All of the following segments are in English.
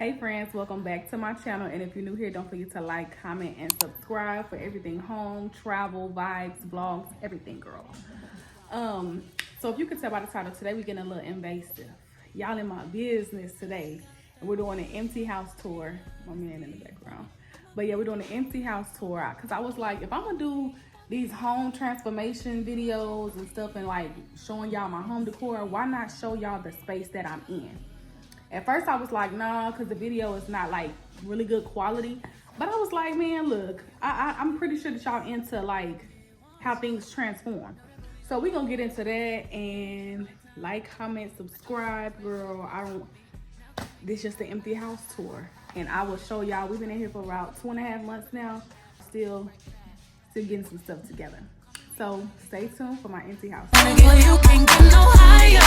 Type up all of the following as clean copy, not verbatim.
Hey friends, welcome back to my channel, and if you're new here, don't forget to like, comment, and subscribe for everything home, travel, vibes, vlogs, everything, girl. So if you can tell by the title, today we're getting a little invasive. Y'all in my business today, and we're doing an empty house tour. My man in the background. But yeah, we're doing an empty house tour, because I was like, if I'm gonna do these home transformation videos and stuff and like showing y'all my home decor, why not show y'all the space that I'm in? At first I was like, nah, because the video is not like really good quality. But I was like, man, look, I'm pretty sure that y'all into like how things transform. So we're gonna get into that, and like, comment, subscribe, girl. This is just the empty house tour. And I will show y'all, we've been in here for about 2.5 months now. Still getting some stuff together. So stay tuned for my empty house. You can't get no higher.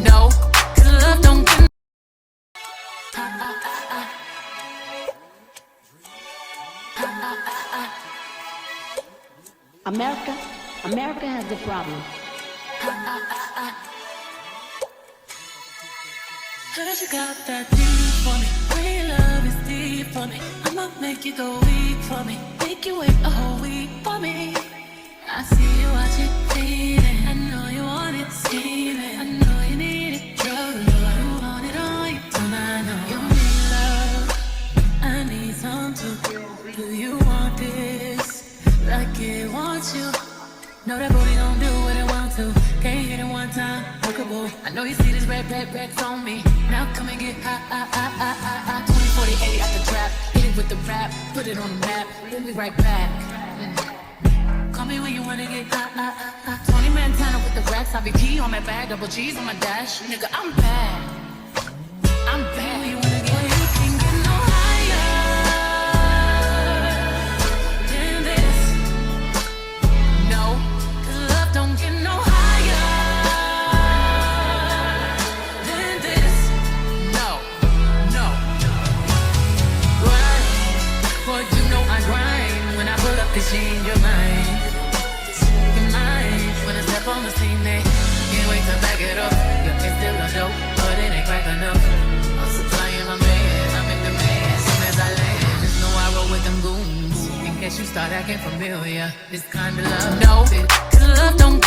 No, 'cause love don't get America has a problem. Cause you got that deep for me. Real love is deep for me. I'ma make you go weak for me. Make you wait a whole week for me. I see you watching, feeling. I know you want it, steaming. I know you need it, drug love. You want it all, you don't. I know you need love. I need some too. Do you want this like it wants you? Know that booty don't do what it wants to. Can't hit it one time, hookable. I know you see this red racks on me. Now come and get high. 20, 40, 80 at the trap. Hit it with the rap, put it on the map. We'll be right back. Call me when you wanna get high. 20 Montana with the racks. IVP on my bag, double G's on my dash. Nigga, I'm bad. I'm bad. When you wanna get high, you can't get no higher than this. No, 'cause love don't get no higher than this. No. Grind, boy, you know I grind. When I pull up, 'cause she in your mind. When I step on the scene, they can't wait to back it up. Yeah, it's still a joke, but it ain't crack enough. I'm supplying my man, I'm in demand. As soon as I land, just know I roll with them goons. In case you start acting familiar, this kind of love, no, 'cause love don't